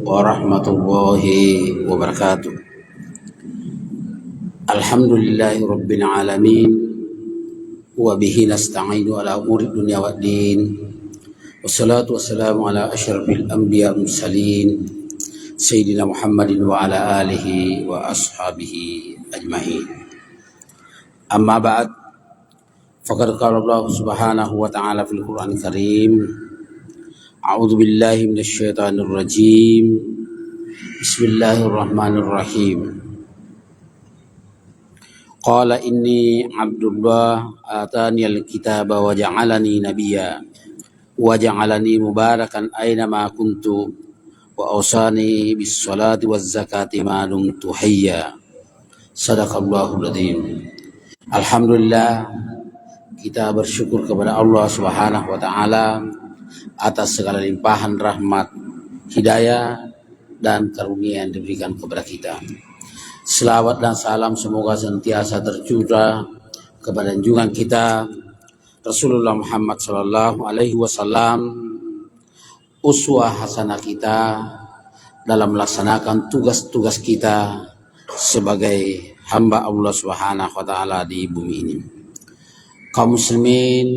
warahmatullahi wabarakatuh. Alhamdulillahi rabbil alamin wa bihi nasta'inu ala umuri dunya waddin. Wassalatu wassalamu ala asyrafil anbiya mursalin sayyidina Muhammadin wa ala alihi wa ashabihi ajmain. Amma ba'd, faqad qala Allah subhanahu wa ta'ala fil Qur'anil Karim, a'udzu billahi minasy syaithanir rajim. Bismillahirrahmanirrahim. Qala inni Abdullah ataniyal kitaba wa ja'alani nabiyya wa ja'alani mubarakan aina ma kuntu wa awsani bis salati waz zakati ma dumtu hayya. Shadaqallahul adzim. Alhamdulillah, kita bersyukur kepada Allah Subhanahu wa taala atas segala limpahan rahmat, hidayah dan karunia yang diberikan kepada kita. Selawat dan salam semoga senantiasa tercurah kepada junjungan kita Rasulullah Muhammad sallallahu alaihi wasallam, uswah hasanah kita dalam melaksanakan tugas-tugas kita sebagai hamba Allah Subhanahu wa taala di bumi ini. Kaum muslimin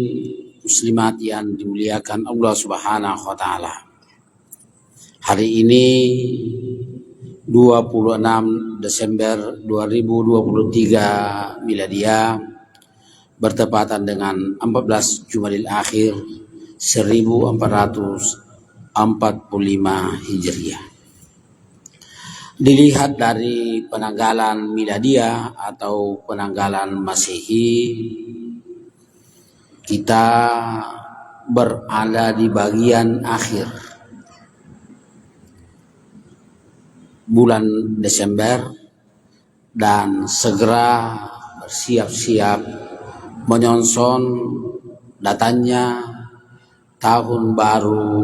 muslimat yang dimuliakan Allah Subhanahu wa taala. Hari ini 26 Desember 2023 Miladiah bertepatan dengan 14 Jumadil Akhir 1445 Hijriah. Dilihat dari penanggalan Miladiah atau penanggalan Masehi, kita berada di bagian akhir bulan Desember dan segera bersiap-siap menyongsong datangnya tahun baru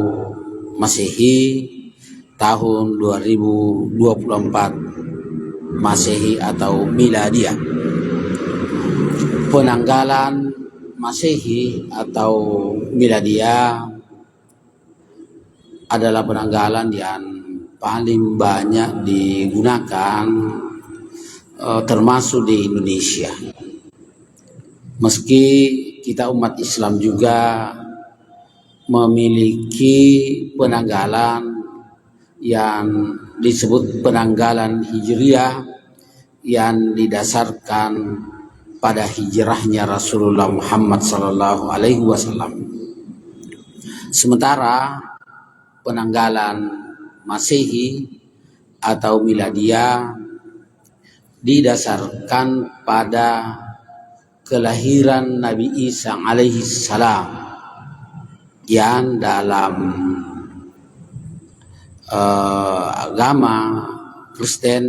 Masehi tahun 2024 Masehi atau Miladiah. Penanggalan Masehi atau Miladiah adalah penanggalan yang paling banyak digunakan termasuk di Indonesia. Meski kita umat Islam juga memiliki penanggalan yang disebut penanggalan Hijriah yang didasarkan pada hijrahnya Rasulullah Muhammad sallallahu alaihi wasallam. Sementara penanggalan Masehi atau Miladiah didasarkan pada kelahiran Nabi Isa alaihi salam yang dalam agama Kristen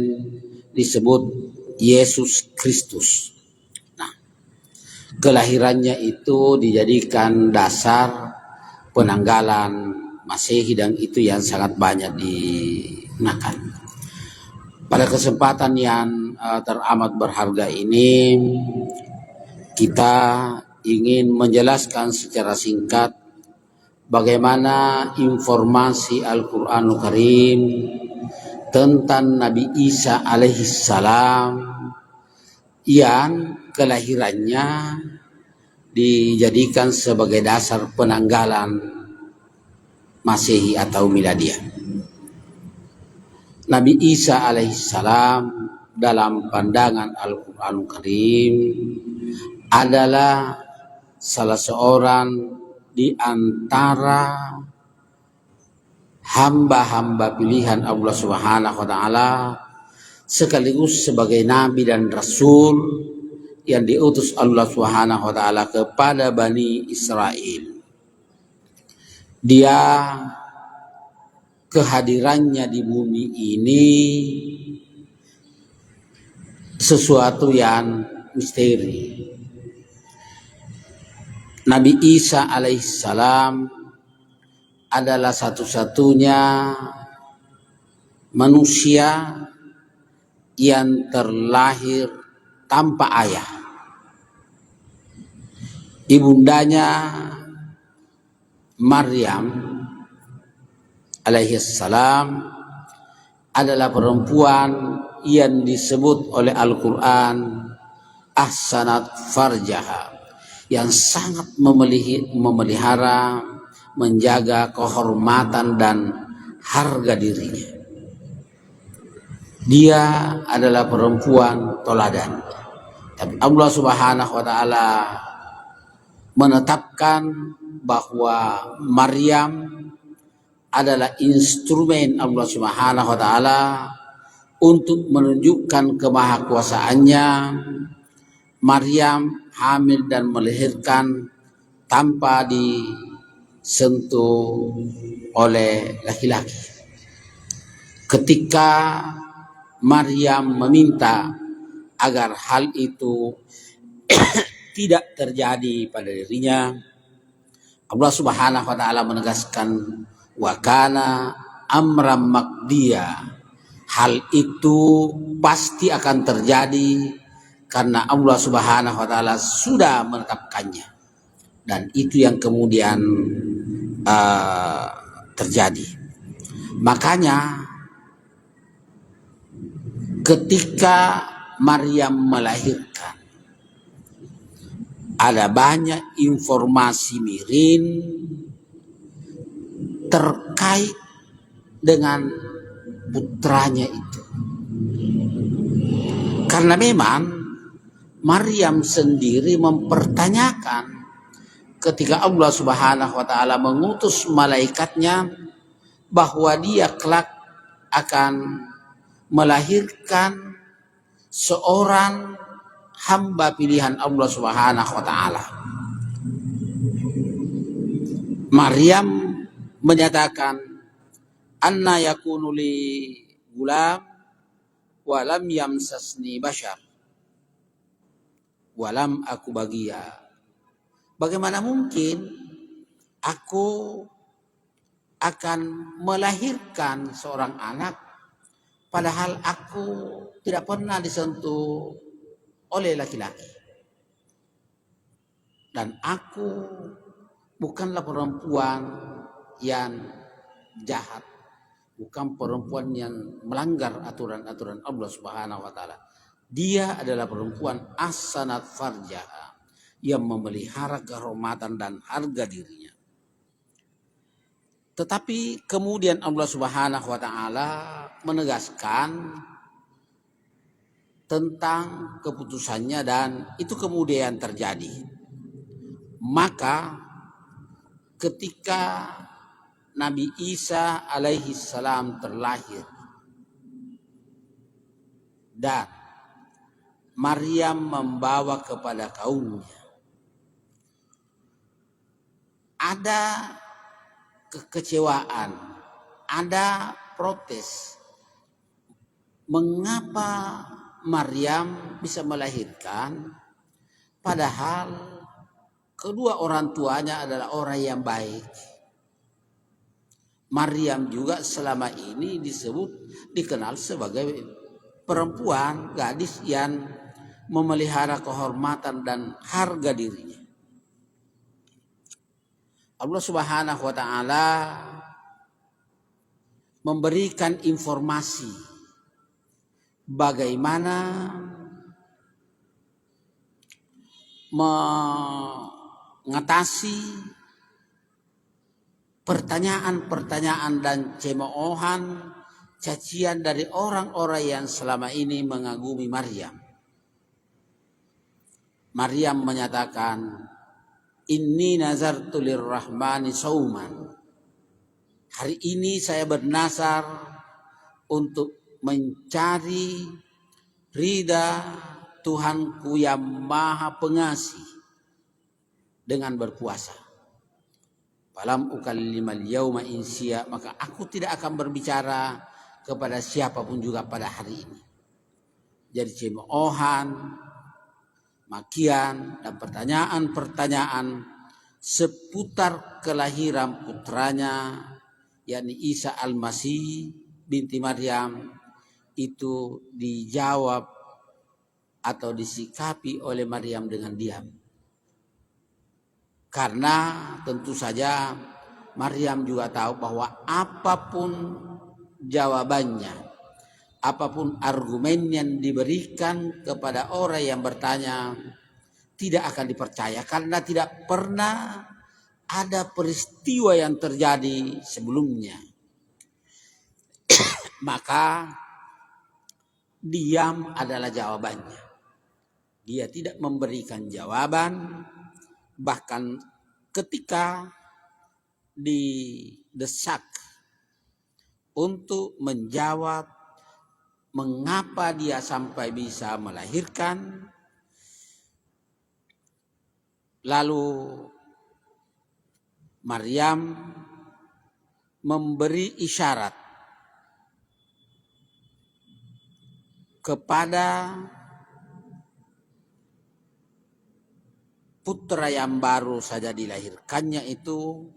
disebut Yesus Kristus. Nah, kelahirannya itu dijadikan dasar penanggalan Masehi dan itu yang sangat banyak digunakan. Pada kesempatan yang teramat berharga ini, kita ingin menjelaskan secara singkat bagaimana informasi Al-Quranul Karim tentang Nabi Isa alaihissalam yang kelahirannya dijadikan sebagai dasar penanggalan Masehi atau Miladiah. Nabi Isa alaihissalam dalam pandangan Al-Quranul Karim adalah salah seorang di antara hamba-hamba pilihan Allah Subhanahu wa taala sekaligus sebagai nabi dan rasul yang diutus Allah Subhanahu wa taala kepada Bani Israel. Dia kehadirannya di bumi ini sesuatu yang misteri. Nabi Isa alaihissalam adalah satu-satunya manusia yang terlahir tanpa ayah. Ibundanya Maryam alaihissalam adalah perempuan yang disebut oleh Al-Quran ahsanat farjaha, yang sangat memelihara, menjaga kehormatan dan harga dirinya. Dia adalah perempuan toladan. Tapi Allah Subhanahu wa taala menetapkan bahwa Maryam adalah instrumen Allah Subhanahu wa taala untuk menunjukkan kemahakuasaannya. Maryam hamil dan melahirkan tanpa disentuh oleh laki-laki. Ketika Maryam meminta agar hal itu tidak terjadi pada dirinya, Allah Subhanahu wa taala menegaskan wa kana amram maqdiya. Hal itu pasti akan terjadi karena Allah Subhanahu wa taala sudah menetapkannya. Dan itu yang kemudian terjadi. Makanya ketika Maryam melahirkan, ada banyak informasi miring terkait dengan putranya itu. Karena memang Maryam sendiri mempertanyakan ketika Allah Subhanahu wa taala mengutus malaikatnya bahwa dia kelak akan melahirkan seorang hamba pilihan Allah Subhanahu wa taala. Maryam menyatakan, anna yakunu li gulam wa lam yamsasni bashar wa lam aku bagia. Bagaimana mungkin aku akan melahirkan seorang anak padahal aku tidak pernah disentuh oleh laki-laki. Dan aku bukanlah perempuan yang jahat, bukan perempuan yang melanggar aturan-aturan Allah Subhanahu wa taala. Dia adalah perempuan ahsanat farjaha, yang memelihara kehormatan dan harga dirinya. Tetapi kemudian Allah Subhanahu wa taala menegaskan tentang keputusannya dan itu kemudian terjadi. Maka ketika Nabi Isa alaihi salam terlahir dan Maryam membawa kepada kaumnya, ada kekecewaan, ada protes. Mengapa Maryam bisa melahirkan padahal kedua orang tuanya adalah orang yang baik. Maryam juga selama ini dikenal sebagai perempuan, gadis yang memelihara kehormatan dan harga dirinya. Allah Subhanahu wa taala memberikan informasi bagaimana mengatasi pertanyaan-pertanyaan dan cemoohan, cacian dari orang-orang yang selama ini mengagumi Maryam. Maryam menyatakan, inni nazartu lirrahmani sauman. Hari ini saya bernazar untuk mencari ridha Tuhanku yang maha pengasih dengan berpuasa. Falam ukallimal yauma insiya, maka aku tidak akan berbicara kepada siapapun juga pada hari ini. Jadi cemoohan, makian dan pertanyaan-pertanyaan seputar kelahiran putranya yakni Isa Al-Masih binti Maryam itu dijawab atau disikapi oleh Maryam dengan diam. Karena tentu saja Maryam juga tahu bahwa apapun jawabannya, apapun argumen yang diberikan kepada orang yang bertanya tidak akan dipercaya karena tidak pernah ada peristiwa yang terjadi sebelumnya. Maka diam adalah jawabannya. Dia tidak memberikan jawaban, bahkan ketika didesak untuk menjawab mengapa dia sampai bisa melahirkan, lalu Maryam memberi isyarat kepada putra yang baru saja dilahirkannya itu,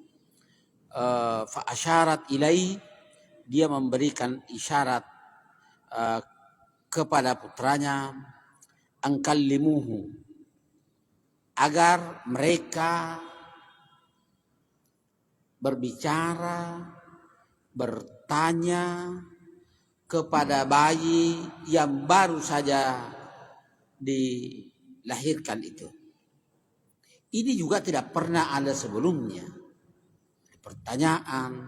fa asyarat ilai, dia memberikan isyarat kepada putranya, angkallimuhu, agar mereka berbicara, bertanya kepada bayi yang baru saja dilahirkan itu. Ini juga tidak pernah ada sebelumnya. Pertanyaan,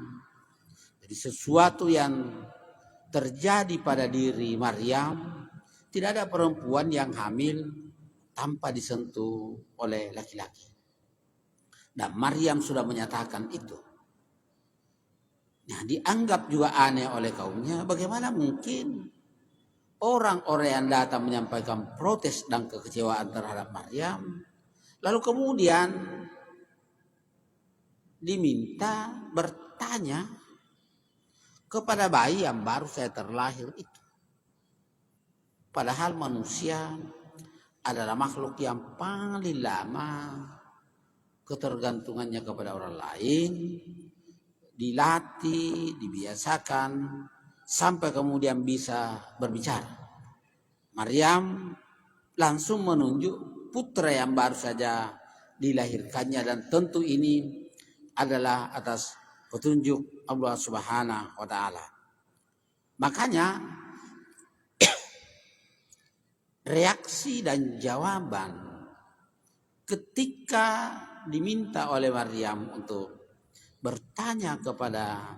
jadi sesuatu yang terjadi pada diri Maryam, tidak ada perempuan yang hamil tanpa disentuh oleh laki-laki. Dan Maryam sudah menyatakan itu. Nah, dianggap juga aneh oleh kaumnya. Bagaimana mungkin orang-orang yang datang menyampaikan protes dan kekecewaan terhadap Maryam, lalu kemudian diminta bertanya kepada bayi yang baru saja terlahir itu. Padahal manusia adalah makhluk yang paling lama ketergantungannya kepada orang lain, dilatih, dibiasakan, sampai kemudian bisa berbicara. Maryam langsung menunjuk putra yang baru saja dilahirkannya, dan tentu ini adalah atas petunjuk Allah Subhanahu wa taala. Makanya reaksi dan jawaban ketika diminta oleh Maryam untuk bertanya kepada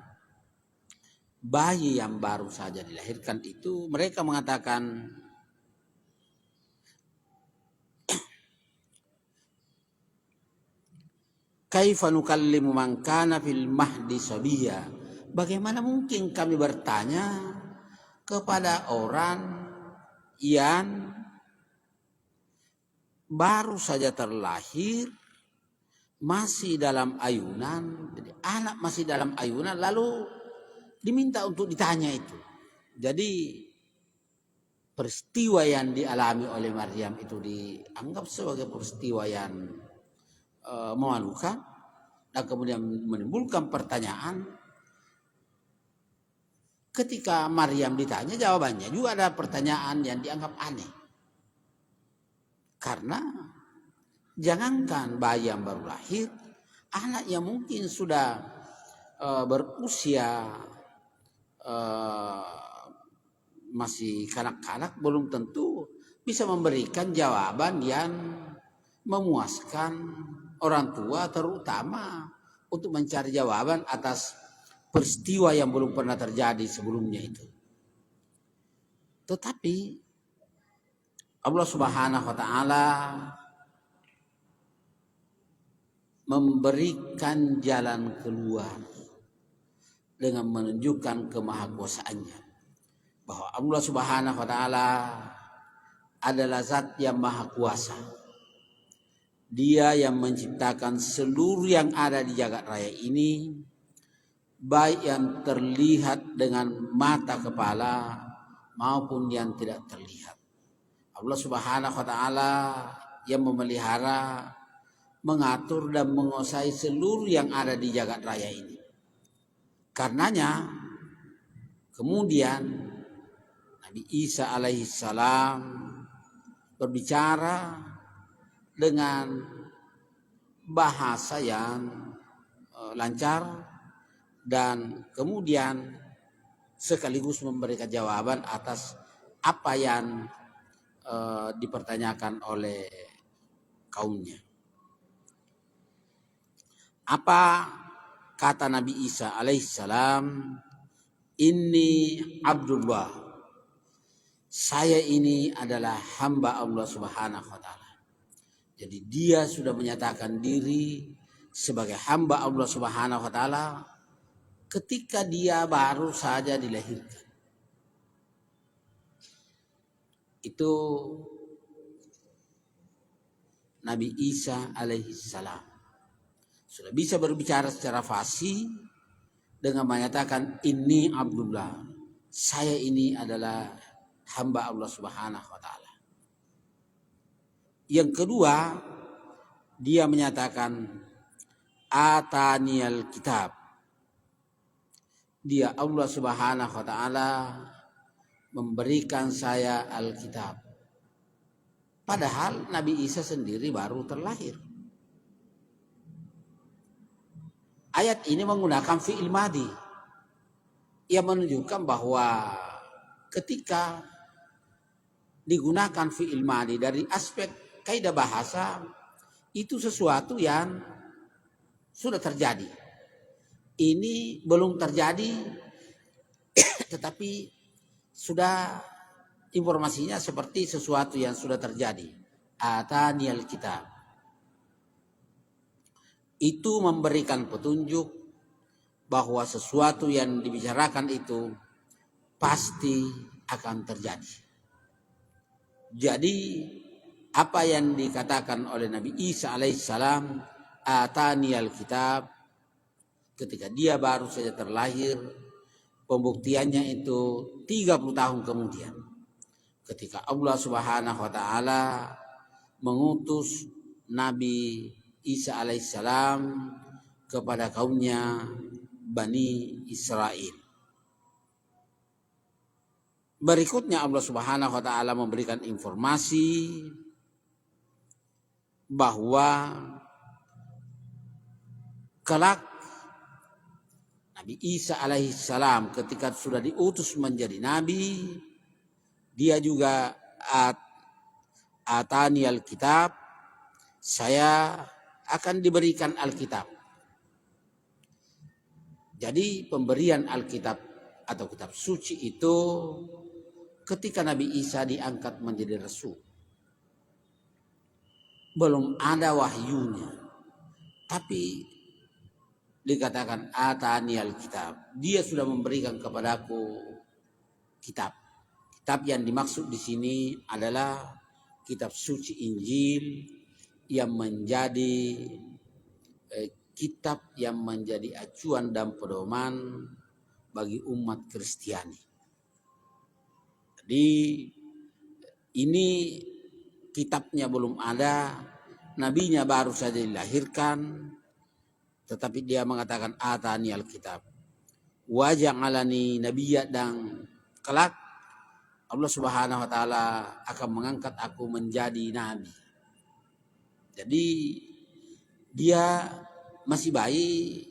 bayi yang baru saja dilahirkan itu, mereka mengatakan, kaifa nukallimu man kana fil mahdi sabiyya. Bagaimana mungkin kami bertanya kepada orang yang baru saja terlahir, masih dalam ayunan, jadi anak masih dalam ayunan, lalu diminta untuk ditanya itu. Jadi peristiwa yang dialami oleh Maryam itu dianggap sebagai peristiwa yang memalukan, dan kemudian menimbulkan pertanyaan. Ketika Maryam ditanya, jawabannya juga ada pertanyaan yang dianggap aneh. Karena jangankan bayi yang baru lahir, anak yang mungkin sudah berusia masih kanak-kanak belum tentu bisa memberikan jawaban yang memuaskan orang tua, terutama untuk mencari jawaban atas peristiwa yang belum pernah terjadi sebelumnya itu. Tetapi Allah Subhanahu wa taala memberikan jalan keluar dengan menunjukkan kemahakuasaannya, bahwa Allah Subhanahu wa taala adalah zat yang maha kuasa. Dia yang menciptakan seluruh yang ada di jagat raya ini, baik yang terlihat dengan mata kepala maupun yang tidak terlihat. Allah Subhanahu wa taala yang memelihara, mengatur dan menguasai seluruh yang ada di jagat raya ini. Karenanya kemudian Nabi Isa alaihissalam berbicara dengan bahasa yang lancar, dan kemudian sekaligus memberikan jawaban atas apa yang dipertanyakan oleh kaumnya. Apa kata Nabi Isa alaihissalam? Inni Abdullah, saya ini adalah hamba Allah Subhanahu wa taala. Jadi dia sudah menyatakan diri sebagai hamba Allah Subhanahu wa taala ketika dia baru saja dilahirkan. Itu Nabi Isa alaihissalam sudah bisa berbicara secara fasih dengan menyatakan ini Abdullah, saya ini adalah hamba Allah Subhanahu wa taala. Yang kedua, dia menyatakan ataniyal kitab. Dia Allah Subhanahu wa taala memberikan saya Alkitab. Padahal Nabi Isa sendiri baru terlahir. Ayat ini menggunakan fi'il madhi yang menunjukkan bahwa ketika digunakan fi'il madhi dari aspek kaidah bahasa itu sesuatu yang sudah terjadi. Ini belum terjadi tetapi sudah informasinya seperti sesuatu yang sudah terjadi. Ataniyal kitab. Itu memberikan petunjuk bahwa sesuatu yang dibicarakan itu pasti akan terjadi. Jadi apa yang dikatakan oleh Nabi Isa alaihissalam, ataniyal kitab, ketika dia baru saja terlahir, pembuktiannya itu 30 tahun kemudian. Ketika Allah Subhanahu wa taala mengutus Nabi Isa alaihissalam kepada kaumnya Bani Israel. Berikutnya Allah Subhanahu wa taala memberikan informasi bahwa kelak Nabi Isa alaihissalam ketika sudah diutus menjadi nabi, dia juga ataniyal kitab, saya akan diberikan Alkitab. Jadi pemberian Alkitab atau kitab suci itu ketika Nabi Isa diangkat menjadi rasul. Belum ada wahyunya. Tapi dikatakan ataniyal kitab. Dia sudah memberikan kepadaku kitab. Kitab yang dimaksud di sini adalah kitab suci Injil yang menjadi kitab yang menjadi acuan dan pedoman bagi umat Kristiani. Jadi ini kitabnya belum ada, nabinya baru saja dilahirkan, tetapi dia mengatakan ataniyal kitab. Wa ja'alani nabiyya, dan kelak Allah Subhanahu wa taala akan mengangkat aku menjadi nabi. Jadi dia masih bayi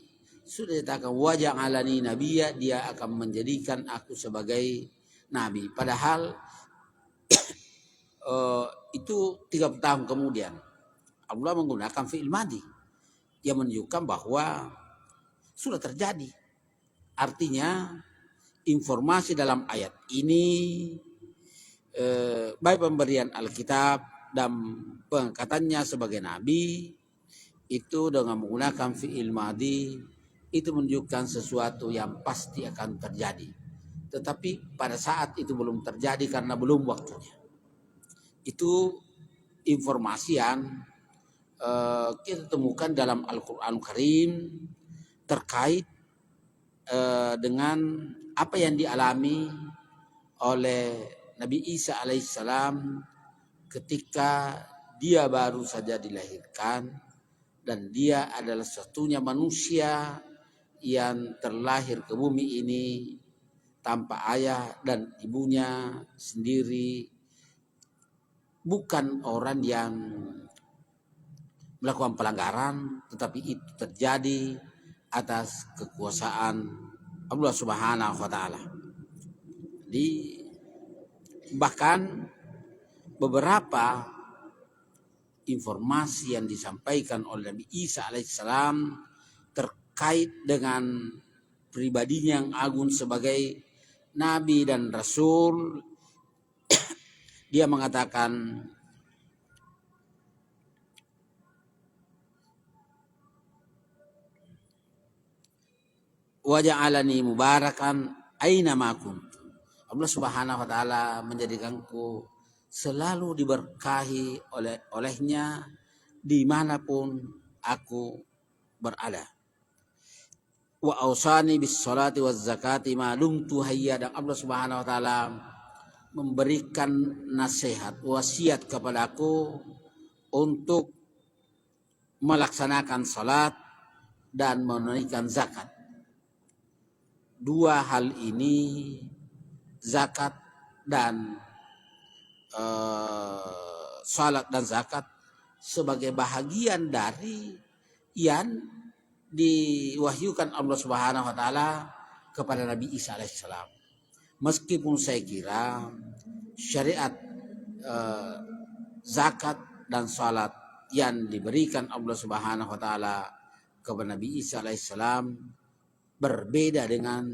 sudah dikatakan wa ja'alani nabiyya, dia akan menjadikan aku sebagai nabi. Padahal itu 30 tahun kemudian Allah menggunakan fi'il madhi yang menunjukkan bahwa sudah terjadi. Artinya informasi dalam ayat ini baik pemberian Alkitab dan pengangkatannya sebagai nabi itu dengan menggunakan fi'il madhi itu menunjukkan sesuatu yang pasti akan terjadi. Tetapi pada saat itu belum terjadi karena belum waktunya. Itu informasi yang kita temukan dalam Al-Quran Karim terkait dengan apa yang dialami oleh Nabi Isa alaihissalam ketika dia baru saja dilahirkan, dan dia adalah satunya manusia yang terlahir ke bumi ini tanpa ayah dan ibunya sendiri, bukan orang yang melakukan pelanggaran, tetapi itu terjadi atas kekuasaan Allah Subhanahu wa taala. bahkan beberapa informasi yang disampaikan oleh Nabi Isa alaihissalam terkait dengan pribadinya yang agung sebagai nabi dan rasul, dia mengatakan wa ja'alani mubarakan aina ma kuntu. Allah Subhanahu wa taala menjadikanku selalu diberkahi olehnya dimanapun aku berada. Wa ausani bis salati waz zakati ma dumtu hayya, dan Allah Subhanahu wa taala memberikan nasihat, wasiat kepadaku untuk melaksanakan salat dan menunaikan zakat. Dua hal ini, zakat dan salat dan zakat, sebagai bahagian dari yang diwahyukan Allah Subhanahu wa taala kepada Nabi Isa alaihissalam. Meskipun saya kira syariat zakat dan salat yang diberikan Allah Subhanahu wa taala kepada Nabi Isa alaihissalam berbeda dengan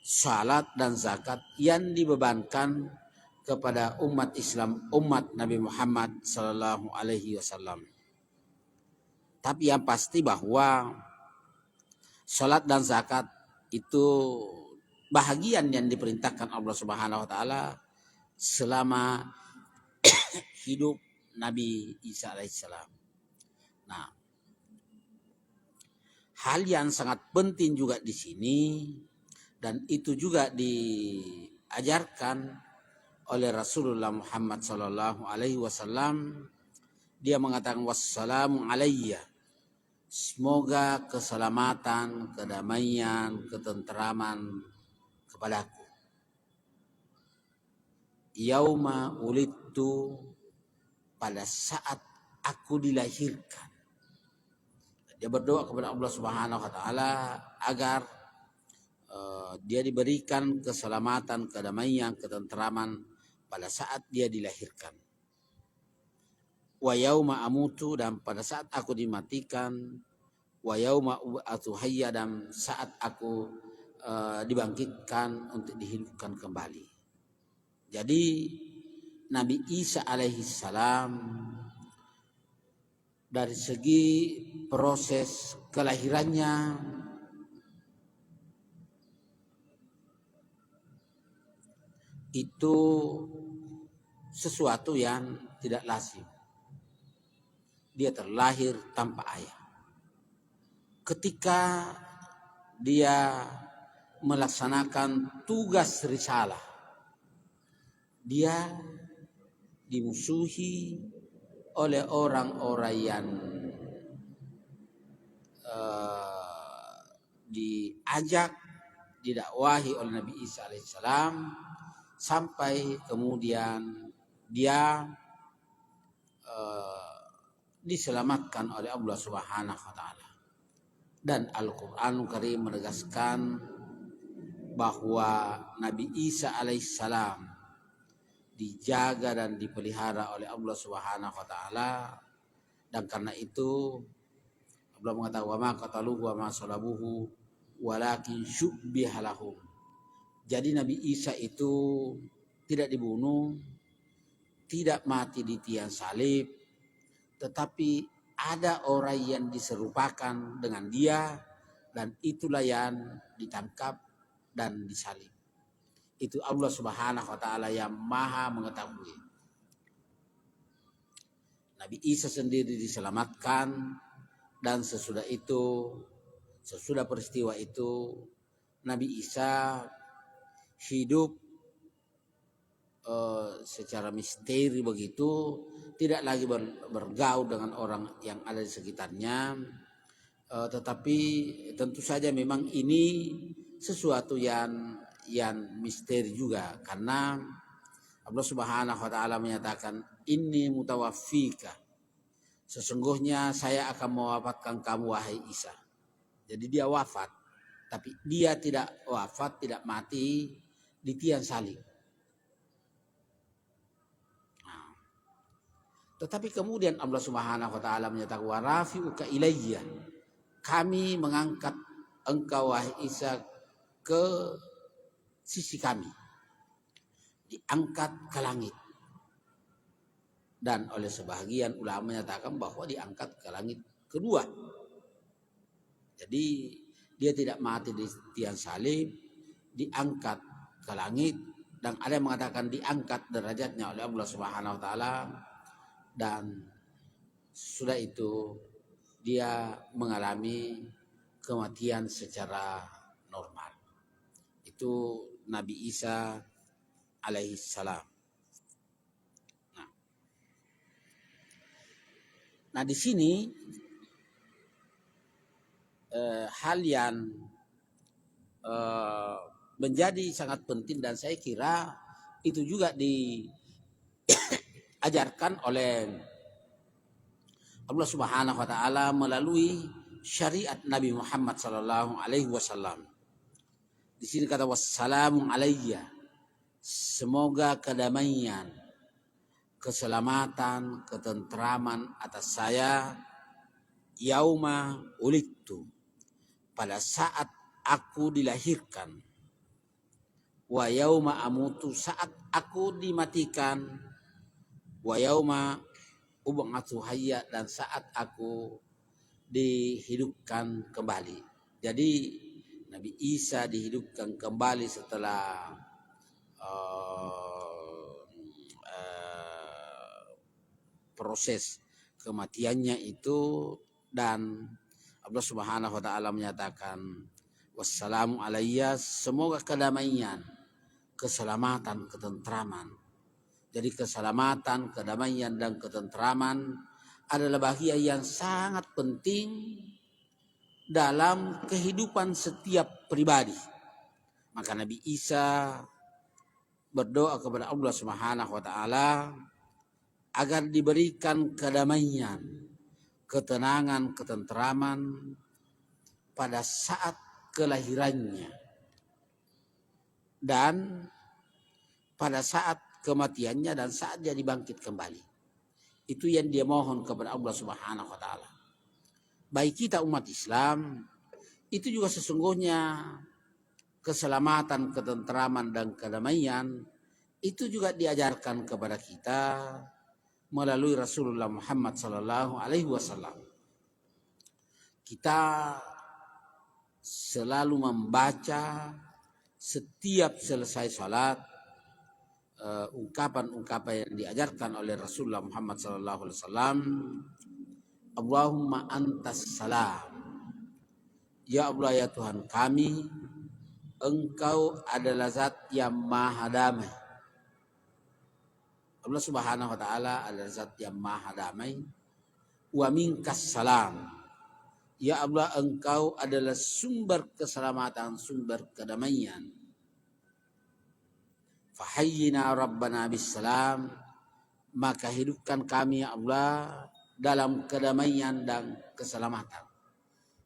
salat dan zakat yang dibebankan kepada umat Islam, umat Nabi Muhammad sallallahu alaihi wasallam. Tapi yang pasti bahwa salat dan zakat itu bahagian yang diperintahkan Allah Subhanahu wa taala selama hidup Nabi Isa alaihissalam. Nah, hal yang sangat penting juga di sini, dan itu juga diajarkan oleh Rasulullah Muhammad sallallahu alaihi wasallam. Dia mengatakan wassalamu alayya, semoga keselamatan, kedamaian, ketenteraman kepadaku. Yauma ulidtu, pada saat aku dilahirkan. Dia berdoa kepada Allah Subhanahu wa taala agar dia diberikan keselamatan, kedamaian, ketenteraman pada saat dia dilahirkan. Wa yauma amutu, dan pada saat aku dimatikan. Wa yauma ub'atsu hayya, dan saat aku dibangkitkan untuk dihidupkan kembali. Jadi Nabi Isa alaihissalam dari segi proses kelahirannya itu sesuatu yang tidak lazim. Dia terlahir tanpa ayah. Ketika dia melaksanakan tugas risalah, dia dimusuhi oleh orang-orang yang diajak, didakwahi oleh Nabi Isa alaihissalam, sampai kemudian dia diselamatkan oleh Allah Subhanahu wa taala. Dan Al-Qur'anul Karim menegaskan bahwa Nabi Isa alaihissalam dijaga dan dipelihara oleh Allah Subhanahu wa taala, dan karena itu Allah mengatakan wa ma qataluhu wa ma salabuhu walakin syubbiha lahum. Jadi Nabi Isa itu tidak dibunuh, tidak mati di tiang salib, tetapi ada orang yang diserupakan dengan dia, dan itulah yang ditangkap dan disalib. Itu Allah Subhanahu wa taala yang maha mengetahui. Nabi Isa sendiri diselamatkan, dan sesudah peristiwa itu Nabi Isa hidup secara misteri begitu, tidak lagi bergaul dengan orang yang ada di sekitarnya, tetapi tentu saja memang ini sesuatu yang misteri juga, karena Allah Subhanahu wa taala menyatakan inni mutawaffika, sesungguhnya saya akan mewafatkan kamu wahai Isa. Jadi dia wafat, tapi dia tidak wafat, tidak mati di tiang salib. Nah, tetapi kemudian Allah Subhanahu wa taala menyatakan wa rafi'uka ilayya, kami mengangkat engkau wahai Isa ke sisi kami, diangkat ke langit. Dan oleh sebahagian ulama menyatakan bahwa diangkat ke langit kedua. Jadi dia tidak mati di tiang salib, diangkat ke langit, dan ada yang mengatakan diangkat derajatnya oleh Allah Subhanahu wa taala, dan sudah itu dia mengalami kematian secara normal. Itu Nabi Isa alaihissalam. Nah, di sini hal yang menjadi sangat penting, dan saya kira itu juga diajarkan oleh Allah Subhanahu wa taala melalui syariat Nabi Muhammad sallallahu alaihi wasallam. Di sini kata wassalamu alayya, semoga kedamaian, keselamatan, ketentraman atas saya, yauma ulidtu, pada saat aku dilahirkan, wa yauma amutu, saat aku dimatikan, wa yauma ub'atsu hayya, dan saat aku dihidupkan kembali. Jadi Nabi Isa dihidupkan kembali setelah proses kematiannya itu, dan Allah Subhanahu wa taala menyatakan wassalamu alayya, semoga kedamaian, keselamatan, ketentraman. Jadi keselamatan, kedamaian, dan ketentraman adalah bagian yang sangat penting dalam kehidupan setiap pribadi. Maka Nabi Isa berdoa kepada Allah Subhanahu wa taala agar diberikan kedamaian, ketenangan, ketentraman pada saat kelahirannya dan pada saat kematiannya dan saat dia dibangkit kembali. Itu yang dia mohon kepada Allah Subhanahu wa taala. Baik kita umat Islam, itu juga sesungguhnya keselamatan, ketentraman, dan kedamaian itu juga diajarkan kepada kita melalui Rasulullah Muhammad sallallahu alaihi wasallam. Kita selalu membaca setiap selesai salat ungkapan-ungkapan yang diajarkan oleh Rasulullah Muhammad sallallahu alaihi wasallam. Allahumma antas salam, ya Allah ya Tuhan kami, Engkau adalah zat yang maha damai. Allah Subhanahu wa taala adalah zat yang maha damai. Wa minkas salam, ya Allah Engkau adalah sumber keselamatan, sumber kedamaian. Fahayyina rabbana bisalam, maka hidupkan kami ya Allah dalam kedamaian dan keselamatan.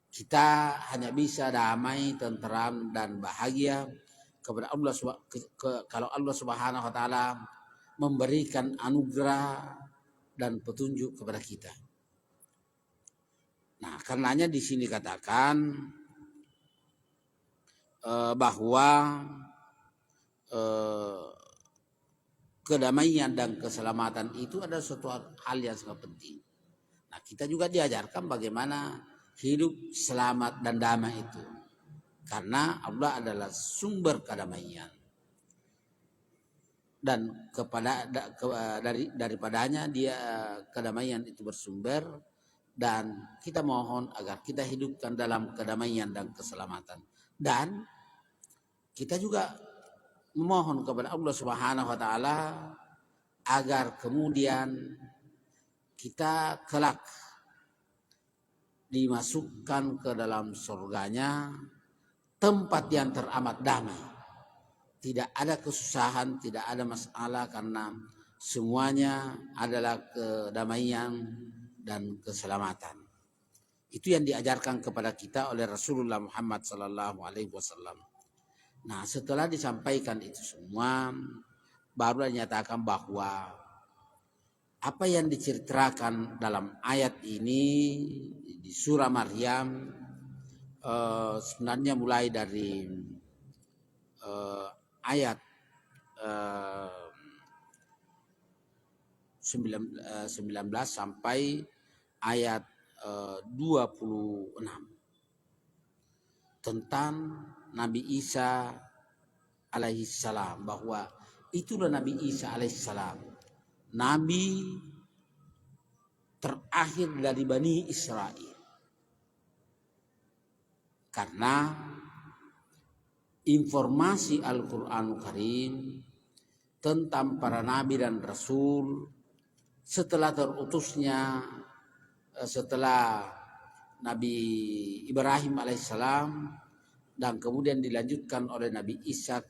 Kita hanya bisa damai, tenteram, dan bahagia kepada Allah kalau Allah Subhanahu wa taala memberikan anugerah dan petunjuk kepada kita. Nah, karenanya di sini katakan bahwa kedamaian dan keselamatan itu adalah suatu hal yang sangat penting. Nah, kita juga diajarkan bagaimana hidup selamat dan damai itu, karena Allah adalah sumber kedamaian. Dan daripadanya dia kedamaian itu bersumber, dan kita mohon agar kita hidupkan dalam kedamaian dan keselamatan. Dan kita juga memohon kepada Allah Subhanahu wa taala agar kemudian kita kelak dimasukkan ke dalam surganya, tempat yang teramat damai. Tidak ada kesusahan, tidak ada masalah, karena semuanya adalah kedamaian dan keselamatan. Itu yang diajarkan kepada kita oleh Rasulullah Muhammad sallallahu alaihi wasallam. Nah, setelah disampaikan itu semua, baru dinyatakan bahwa apa yang diceritakan dalam ayat ini di surah Maryam sebenarnya mulai dari ayat 19 sampai ayat 26 tentang Nabi Isa alaihissalam, bahwa itulah Nabi Isa alaihissalam, Nabi terakhir dari Bani Israel. Karena informasi Al-Quranul Karim tentang para nabi dan rasul setelah terutusnya, setelah Nabi Ibrahim alaihissalam dan kemudian dilanjutkan oleh Nabi Ishak,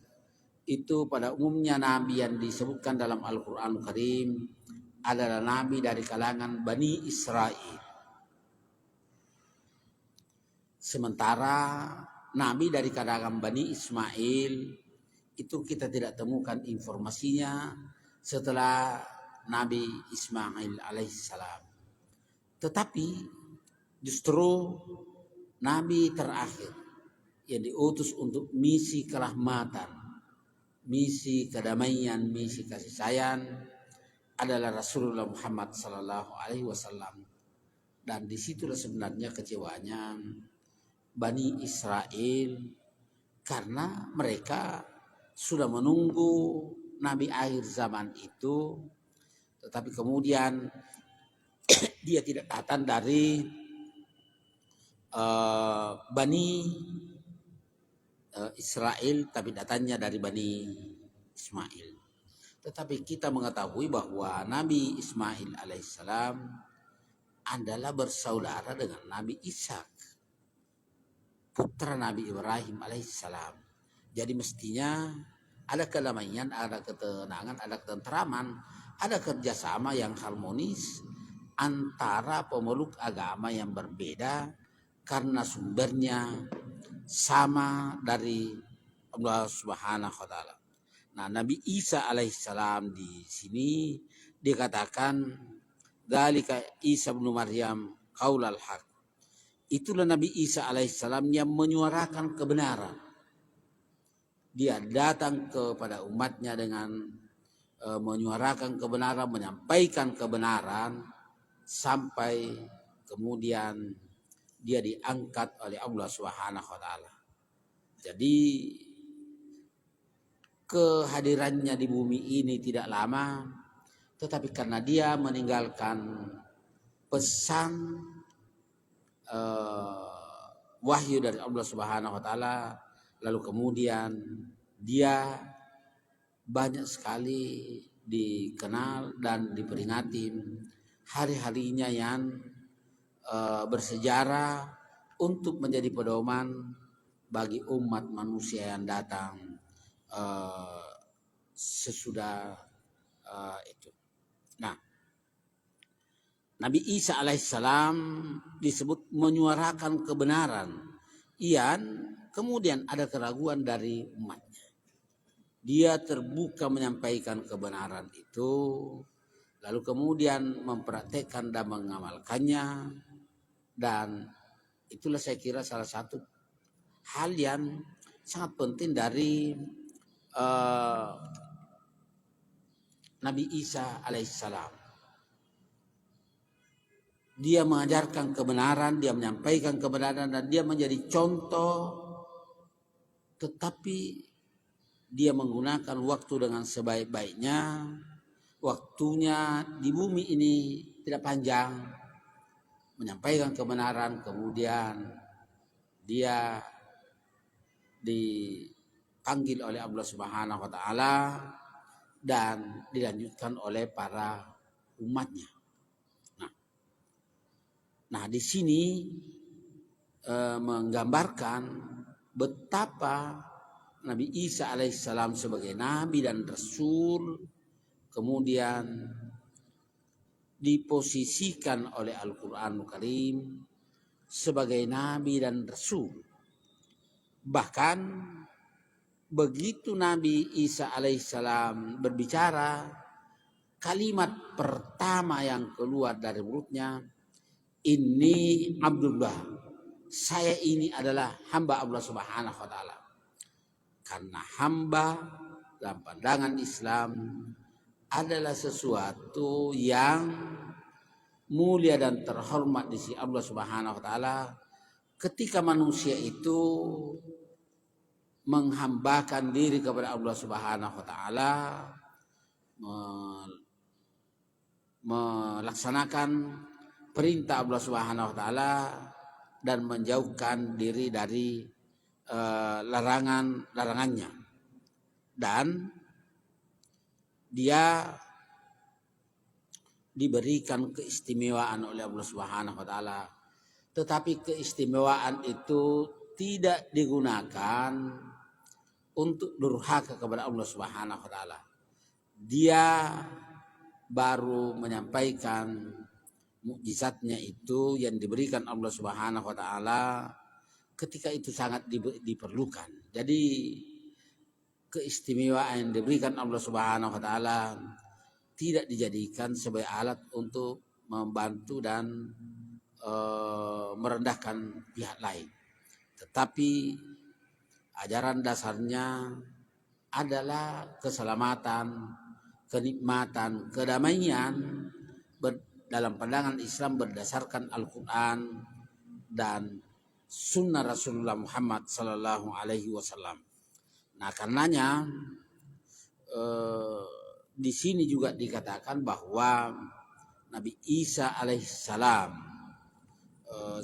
itu pada umumnya nabi yang disebutkan dalam Al-Quranul Karim adalah nabi dari kalangan Bani Israel. Sementara nabi dari kalangan Bani Ismail itu kita tidak temukan informasinya setelah Nabi Ismail alaihissalam. Tetapi justru nabi terakhir yang diutus untuk misi kerahmatan, misi kedamaian, misi kasih sayang adalah Rasulullah Muhammad sallallahu alaihi wasallam. Dan disitulah sebenarnya kecewanya Bani Israel, karena mereka sudah menunggu Nabi akhir zaman itu, tetapi kemudian dia tidak datang dari Bani Israel, tapi datangnya dari Bani Ismail. Tetapi kita mengetahui bahwa Nabi Ismail alaihissalam adalah bersaudara dengan Nabi Ishak, putra Nabi Ibrahim alaihissalam. Jadi mestinya ada kedamaian, ada ketenangan, ada ketenteraman, ada kerjasama yang harmonis antara pemeluk agama yang berbeda karena sumbernya sama dari Allah Subhanahu wa taala. Nah, Nabi Isa alaihissalam di sini dikatakan dzalika Isa bin Maryam qaulal haq. Itulah Nabi Isa alaihissalam yang menyuarakan kebenaran. Dia datang kepada umatnya dengan menyuarakan kebenaran, menyampaikan kebenaran, sampai kemudian dia diangkat oleh Allah Subhanahu wa taala. Jadi kehadirannya di bumi ini tidak lama, tetapi karena dia meninggalkan pesan wahyu dari Allah Subhanahu wa taala, lalu kemudian dia banyak sekali dikenal dan diperingati hari-harinya yang bersejarah untuk menjadi pedoman bagi umat manusia yang datang sesudah itu. Nah, Nabi Isa alaihissalam disebut menyuarakan kebenaran, yang kemudian ada keraguan dari umatnya. Dia terbuka menyampaikan kebenaran itu, lalu kemudian mempraktekkan dan mengamalkannya, dan itulah saya kira salah satu hal yang sangat penting dari Nabi Isa alaihissalam. Dia mengajarkan kebenaran, dia menyampaikan kebenaran, dan dia menjadi contoh, tetapi dia menggunakan waktu dengan sebaik-baiknya. Waktunya di bumi ini tidak panjang, menyampaikan kebenaran, kemudian dia dipanggil oleh Allah Subhanahu wa taala dan dilanjutkan oleh para umatnya. Nah, di sini menggambarkan betapa Nabi Isa alaihissalam sebagai nabi dan rasul kemudian diposisikan oleh Al-Quranul Karim sebagai nabi dan rasul. Bahkan begitu Nabi Isa alaihissalam berbicara, kalimat pertama yang keluar dari mulutnya, ini Abdullah, saya ini adalah hamba Allah Subhanahu wa taala. Karena hamba dalam pandangan Islam adalah sesuatu yang mulia dan terhormat di sisi Allah Subhanahu wa taala ketika manusia itu menghambakan diri kepada Allah Subhanahu wa taala, melaksanakan perintah Allah Subhanahu wa taala dan menjauhkan diri dari larangannya, dan dia diberikan keistimewaan oleh Allah Subhanahu wa taala. Tetapi keistimewaan itu tidak digunakan untuk durhaka kepada Allah Subhanahu wa taala. Dia baru menyampaikan mukjizatnya itu yang diberikan Allah Subhanahu wa taala ketika itu sangat diperlukan. Jadi keistimewaan yang diberikan Allah Subhanahu wa taala tidak dijadikan sebagai alat untuk membantu dan merendahkan pihak lain. Tetapi ajaran dasarnya adalah keselamatan, kenikmatan, kedamaian dalam pandangan Islam berdasarkan Al-Quran dan Sunnah Rasulullah Muhammad Sallallahu Alaihi Wasallam. Nah, karenanya di sini juga dikatakan bahwa Nabi Isa alaihissalam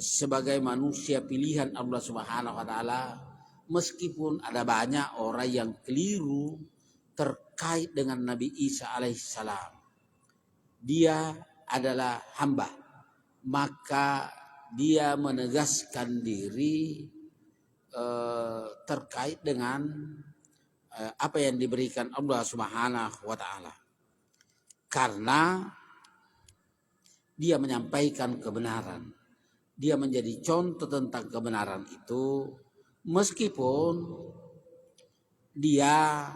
sebagai manusia pilihan Allah Subhanahu wa taala, meskipun ada banyak orang yang keliru terkait dengan Nabi Isa alaihissalam, dia adalah hamba, maka dia menegaskan diri terkait dengan apa yang diberikan Allah Subhanahu wa taala, karena dia menyampaikan kebenaran, dia menjadi contoh tentang kebenaran itu, meskipun dia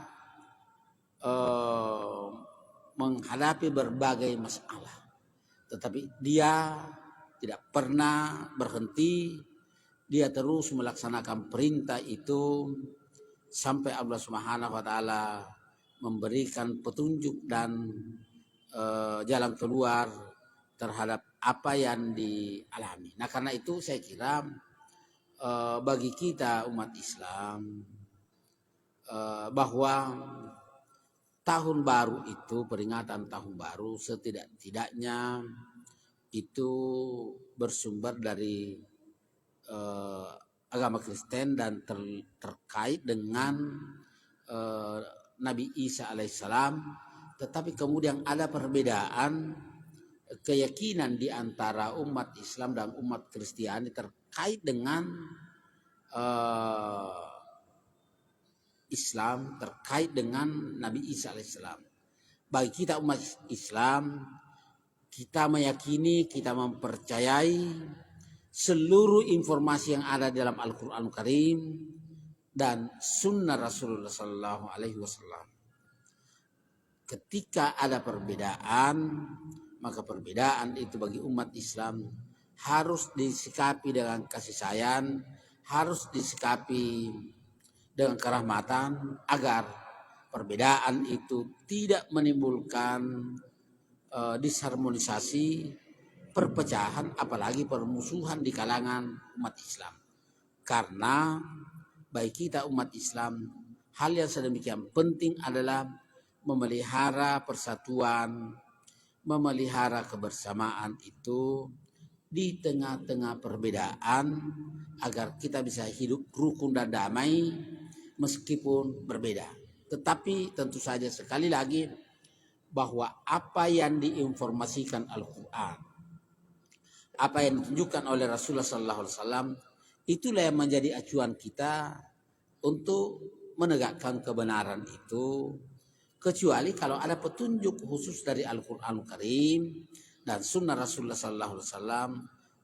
menghadapi berbagai masalah, tetapi dia tidak pernah berhenti. Dia terus melaksanakan perintah itu sampai Allah Subhanahu wa taala memberikan petunjuk dan jalan keluar terhadap apa yang dialami. Nah, karena itu saya kira bagi kita umat Islam bahwa tahun baru itu, peringatan tahun baru setidak-tidaknya itu bersumber dari agama Kristen dan terkait dengan Nabi Isa alaihissalam. Tetapi kemudian ada perbedaan keyakinan di antara umat Islam dan umat Kristiani terkait dengan Islam, terkait dengan Nabi Isa alaihissalam. Bagi kita umat Islam, kita meyakini, kita mempercayai seluruh informasi yang ada dalam Al-Quran Karim dan Sunnah Rasulullah Sallallahu Alaihi Wasallam. Ketika ada perbedaan, maka perbedaan itu bagi umat Islam harus disikapi dengan kasih sayang, harus disikapi dengan kerahmatan, agar perbedaan itu tidak menimbulkan disharmonisasi, perpecahan, apalagi permusuhan di kalangan umat Islam. Karena bagi kita umat Islam, hal yang sedemikian penting adalah memelihara persatuan, memelihara kebersamaan itu di tengah-tengah perbedaan, agar kita bisa hidup rukun dan damai meskipun berbeda. Tetapi tentu saja sekali lagi bahwa apa yang diinformasikan Al-Quran, apa yang ditunjukkan oleh Rasulullah SAW, itulah yang menjadi acuan kita untuk menegakkan kebenaran itu, kecuali kalau ada petunjuk khusus dari Al-Quran Karim dan Sunnah Rasulullah SAW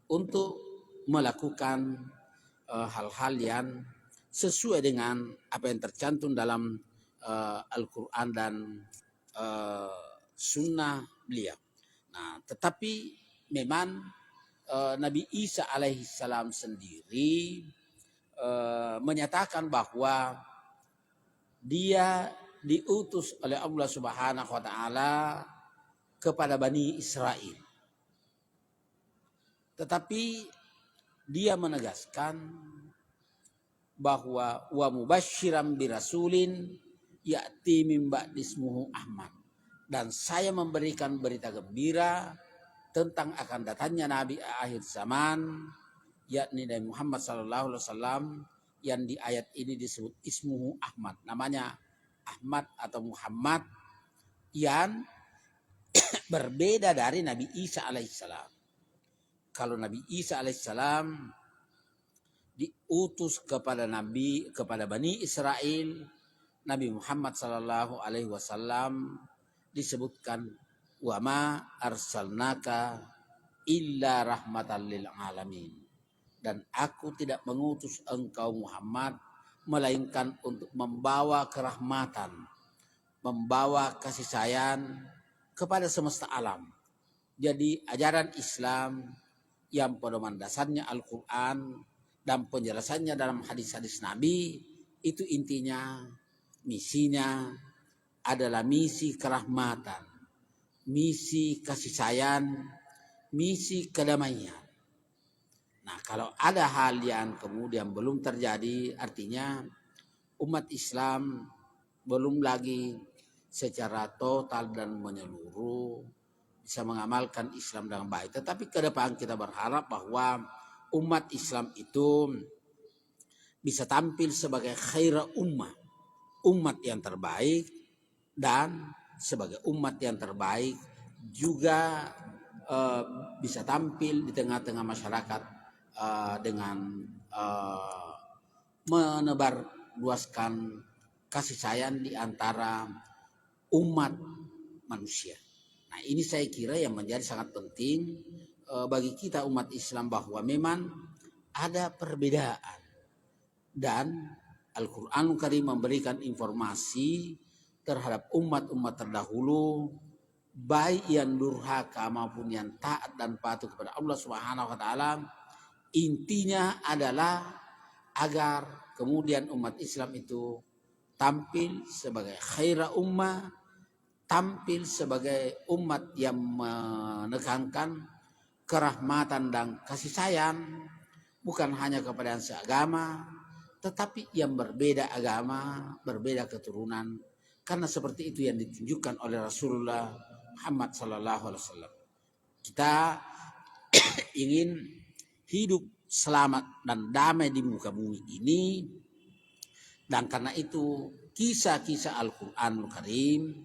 untuk melakukan hal-hal yang sesuai dengan apa yang tercantum dalam Al-Quran dan sunnah beliau. Nah, tetapi memang Nabi Isa alaihissalam sendiri menyatakan bahwa dia diutus oleh Allah Subhanahu wa taala kepada Bani Israel. Tetapi dia menegaskan bahwa wa mubasysyiran birasulin ya'ti min ba'di ismuhu Ahmad, dan saya memberikan berita gembira tentang akan datangnya nabi akhir zaman, yakni Nabi Muhammad sallallahu alaihi wasallam, yang di ayat ini disebut ismuhu Ahmad, namanya Ahmad atau Muhammad, yang berbeda dari Nabi Isa alaihissalam. Kalau Nabi Isa alaihissalam diutus kepada Bani Israel, Nabi Muhammad sallallahu alaihi wasallam disebutkan wa ma arsalnaka illa rahmatan lil alamin, dan aku tidak mengutus engkau Muhammad melainkan untuk membawa kerahmatan, membawa kasih sayang kepada semesta alam. Jadi ajaran Islam yang pedoman dasarnya Al-Quran dan penjelasannya dalam hadis-hadis Nabi, itu intinya misinya adalah misi kerahmatan, misi kasih sayang, misi kedamaian. Nah, kalau ada hal yang kemudian belum terjadi, artinya umat Islam belum lagi secara total dan menyeluruh bisa mengamalkan Islam dengan baik. Tetapi ke depan kita berharap bahwa umat Islam itu bisa tampil sebagai khaira ummah, umat yang terbaik, dan sebagai umat yang terbaik juga bisa tampil di tengah-tengah masyarakat dengan menebar luaskan kasih sayang di antara umat manusia. Nah, ini saya kira yang menjadi sangat penting bagi kita umat Islam, bahwa memang ada perbedaan, dan Al-Quran Karim memberikan informasi terhadap umat-umat terdahulu, baik yang durhaka maupun yang taat dan patuh kepada Allah Subhanahu wa taala. Intinya adalah agar kemudian umat Islam itu tampil sebagai khaira ummah, tampil sebagai umat yang menekankan kerahmatan dan kasih sayang, bukan hanya kepada yang seagama, tetapi yang berbeda agama, berbeda keturunan. Karena seperti itu yang ditunjukkan oleh Rasulullah Muhammad sallallahu alaihi wasallam. Kita ingin hidup selamat dan damai di muka bumi ini, dan karena itu kisah-kisah Al-Quranul Karim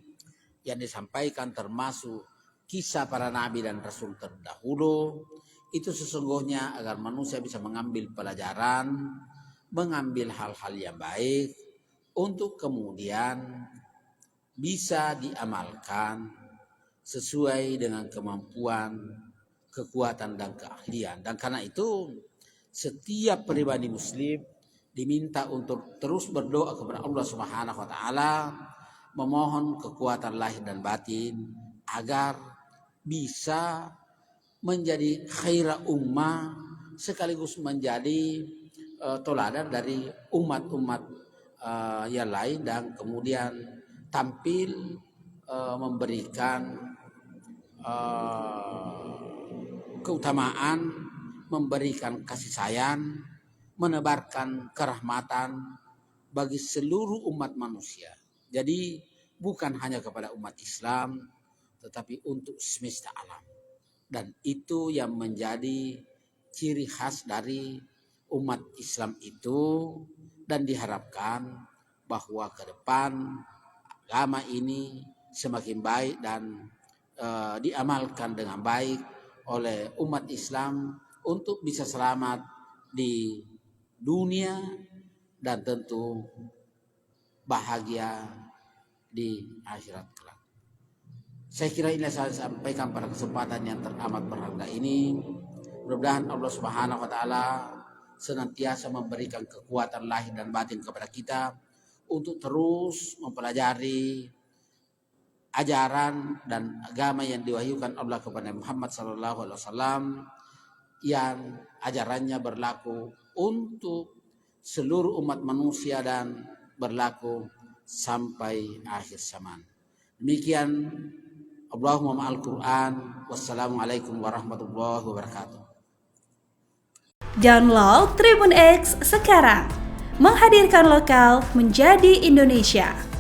yang disampaikan, termasuk kisah para nabi dan rasul terdahulu, itu sesungguhnya agar manusia bisa mengambil pelajaran, mengambil hal-hal yang baik untuk kemudian bisa diamalkan sesuai dengan kemampuan, kekuatan dan keahlian. Dan karena itu setiap pribadi muslim diminta untuk terus berdoa kepada Allah Subhanahu wa taala, memohon kekuatan lahir dan batin agar bisa menjadi khaira ummah, sekaligus menjadi toladan dari umat-umat yang lain, dan kemudian tampil memberikan keutamaan, memberikan kasih sayang, menebarkan kerahmatan bagi seluruh umat manusia. Jadi bukan hanya kepada umat Islam, tetapi untuk semesta alam. Dan itu yang menjadi ciri khas dari umat Islam itu, dan diharapkan bahwa ke depan agama ini semakin baik dan diamalkan dengan baik oleh umat Islam untuk bisa selamat di dunia dan tentu bahagia di akhirat kelak. Saya kira ini saya sampaikan pada kesempatan yang teramat berharga ini. Mudah-mudahan Allah Subhanahu wa taala senantiasa memberikan kekuatan lahir dan batin kepada kita untuk terus mempelajari ajaran dan agama yang diwahyukan Allah kepada Muhammad SAW, yang ajarannya berlaku untuk seluruh umat manusia dan berlaku sampai akhir zaman. Demikian, Allahumma ma'al Quran. Wassalamualaikum warahmatullahi wabarakatuh. Download Tribun X sekarang, menghadirkan lokal menjadi Indonesia.